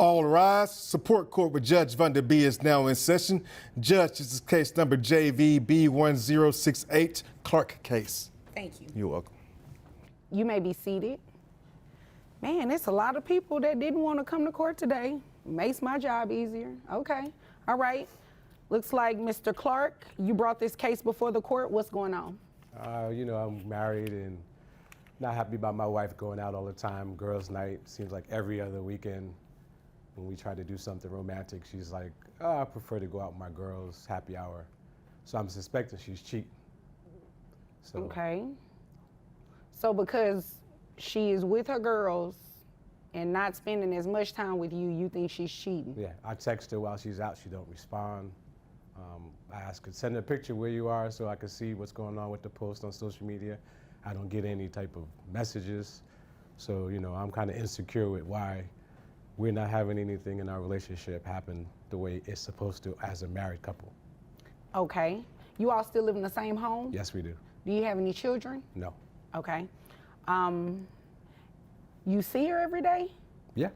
All rise. Support court with Judge Vanda B is now in session. Judge, this is case number JVB1068, Clark case. Thank you. You're welcome. You may be seated. Man, it's a lot of people that didn't want to come to court today. Makes my job easier. Okay. All right. Looks like Mr. Clark, you brought this case before the court. What's going on? You know, I'm married and not happy about my wife going out all the time. Girls' night seems like every other weekend. When we try to do something romantic, she's like, oh, I prefer to go out with my girls, happy hour. So I'm suspecting she's cheating. So, okay. So because she is with her girls and not spending as much time with you, you think she's cheating? yeah, I text her while she's out, she don't respond. I ask her, send her a picture where you are so I can see what's going on with the post on social media. I don't get any type of messages. So, you know, I'm kind of insecure with why we're not having anything in our relationship happen the way it's supposed to as a married couple. Okay. You all still live in the same home? Yes, we do. Do you have any children? No. Okay. You see her every day? Yeah.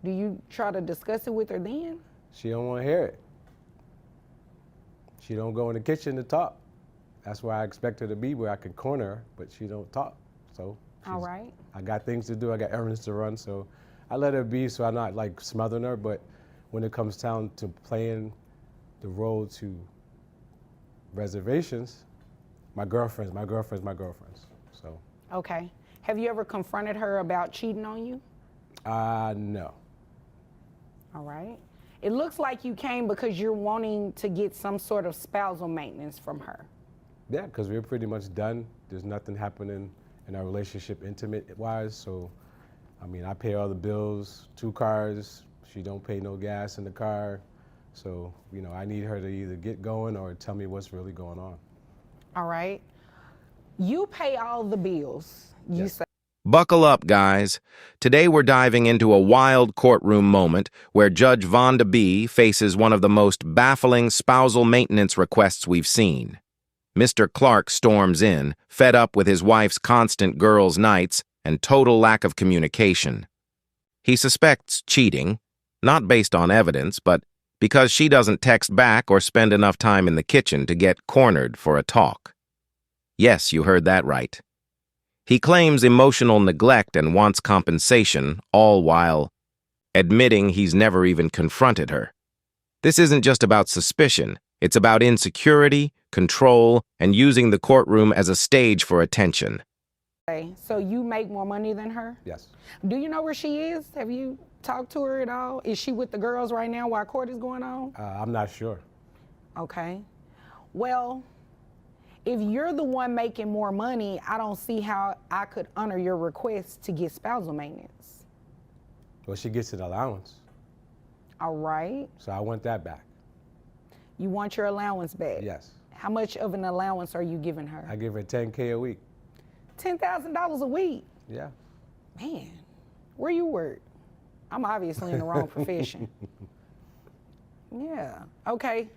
Do you try to discuss it with her then? She don't want to hear it. She don't go in the kitchen to talk. That's where I expect her to be, where I can corner her, but she don't talk. So all right. I got things to do. I got errands to run. So I let her be so I'm not like smothering her. But when it comes down to playing the role to reservations, my girlfriends. So. Okay. Have you ever confronted her about cheating on you? No. All right. It looks like you came because you're wanting to get some sort of spousal maintenance from her. Yeah, because we're pretty much done. There's nothing happening in our relationship intimate-wise. So, I mean, I pay all the bills, 2 cars. She don't pay no gas in the car. So, you know, I need her to either get going or tell me what's really going on. All right. You pay all the bills. You Yes. say. Buckle up, guys. Today we're diving into a wild courtroom moment where Judge Vanda B faces one of the most baffling spousal maintenance requests we've seen. Mr. Clark storms in, fed up with his wife's constant girls' nights and total lack of communication. He suspects cheating, not based on evidence, but because she doesn't text back or spend enough time in the kitchen to get cornered for a talk. Yes, you heard that right. He claims emotional neglect and wants compensation, all while admitting he's never even confronted her. This isn't just about suspicion. It's about insecurity, control, and using the courtroom as a stage for attention. Okay. So you make more money than her? Yes. Do you know where she is? Have you talked to her at all? Is she with the girls right now while court is going on? I'm not sure. Okay. Well, if you're the one making more money, I don't see how I could honor your request to get spousal maintenance. Well, she gets an allowance. All right. So I want that back. You want your allowance back? Yes. How much of an allowance are you giving her? I give her $10K a week. $10,000 a week? Yeah. Man, where you work? I'm obviously in the wrong profession. Yeah. Okay.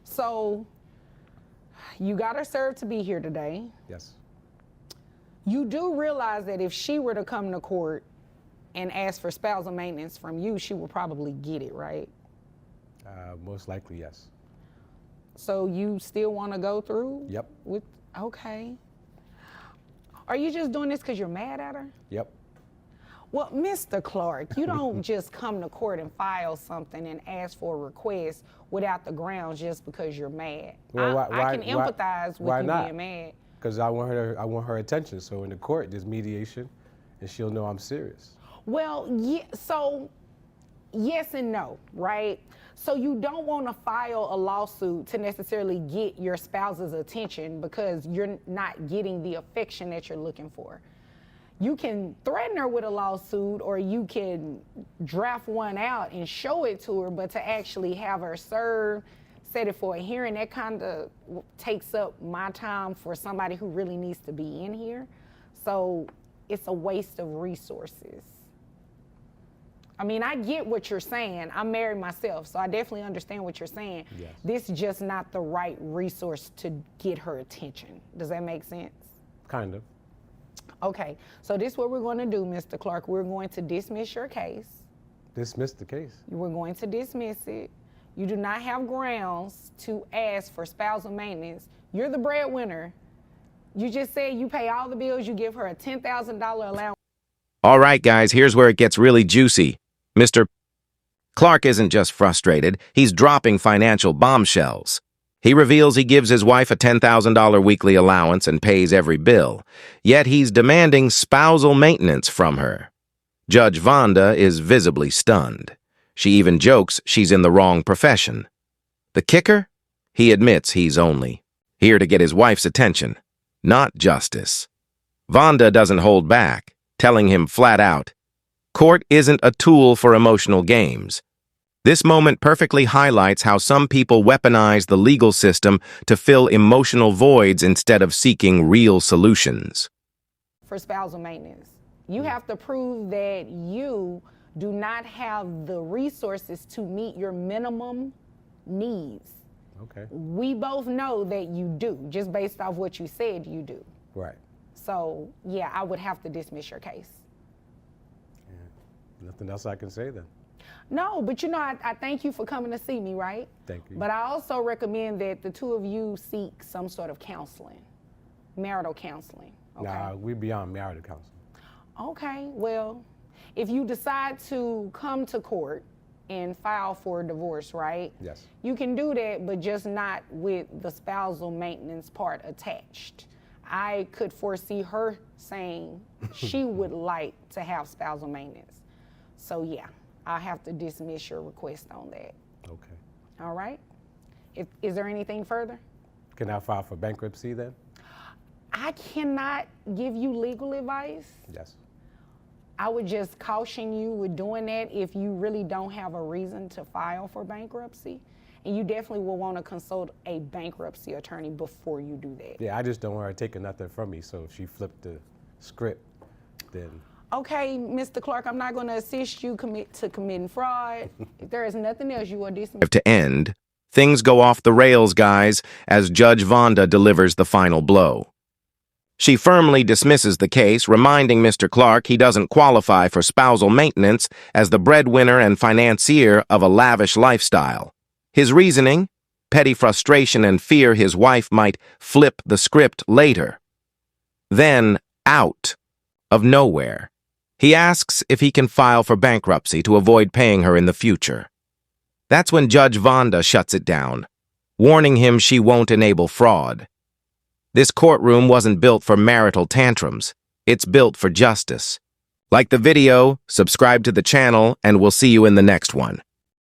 So you got her served to be here today. Yes. You do realize that if she were to come to court and ask for spousal maintenance from you, she would probably get it, right? Most likely, yes. So you still want to go through? Yep. Okay. Are you just doing this because you're mad at her? Yep. Well, Mr. Clark, you don't just come to court and file something and ask for a request without the grounds just because you're mad. Well, I can empathize with you not? being mad. Because I want her attention. So in the court, there's mediation, and she'll know I'm serious. Well, yeah, so yes and no, right? So you don't want to file a lawsuit to necessarily get your spouse's attention because you're not getting the affection that you're looking for. You can threaten her with a lawsuit or you can draft one out and show it to her, but to actually have her served, set it for a hearing, that kind of takes up my time for somebody who really needs to be in here. So it's a waste of resources. I mean, I get what you're saying. I'm married myself, so I definitely understand what you're saying. Yes. This is just not the right resource to get her attention. Does that make sense? Kind of. Okay, so this is what we're going to do, Mr. Clark. We're going to dismiss your case. dismiss the case. We're going to dismiss it. You do not have grounds to ask for spousal maintenance. You're the breadwinner. You just said you pay all the bills, you give her a $10,000 allowance. All right, guys, here's where it gets really juicy. Mr. Clark isn't just frustrated, he's dropping financial bombshells. He reveals he gives his wife a $10,000 weekly allowance and pays every bill, yet he's demanding spousal maintenance from her. Judge Vonda is visibly stunned. She even jokes she's in the wrong profession. The kicker? He admits he's only here to get his wife's attention, not justice. Vonda doesn't hold back, telling him flat out, court isn't a tool for emotional games. This moment perfectly highlights how some people weaponize the legal system to fill emotional voids instead of seeking real solutions. For spousal maintenance, you have to prove that you do not have the resources to meet your minimum needs. Okay. We both know that you do, just based off what you said you do. Right. So, yeah, I would have to dismiss your case. Yeah. Nothing else I can say then. No, but you know, I thank you for coming to see me, right? Thank you. But I also recommend that the two of you seek some sort of counseling, marital counseling. Okay? Nah, we beyond marital counseling. Okay, well, if you decide to come to court and file for a divorce, right? Yes. You can do that, but just not with the spousal maintenance part attached. I could foresee her saying she would like to have spousal maintenance. So yeah, I'll have to dismiss your request on that. Okay. All right? Is there anything further? Can I file for bankruptcy then? I cannot give you legal advice. Yes. I would just caution you with doing that if you really don't have a reason to file for bankruptcy. And you definitely will want to consult a bankruptcy attorney before you do that. Yeah, I just don't want her taking nothing from me, so if she flipped the script, then... Okay, Mr. Clark, I'm not going to assist you committing fraud. If there is nothing else, you are dismissed. To end, things go off the rails, guys, as Judge Vonda delivers the final blow. She firmly dismisses the case, reminding Mr. Clark he doesn't qualify for spousal maintenance as the breadwinner and financier of a lavish lifestyle. His reasoning? Petty frustration and fear his wife might flip the script later. Then, out of nowhere, he asks if he can file for bankruptcy to avoid paying her in the future. That's when Judge Vonda shuts it down, warning him she won't enable fraud. This courtroom wasn't built for marital tantrums. It's built for justice. Like the video, subscribe to the channel, and we'll see you in the next one.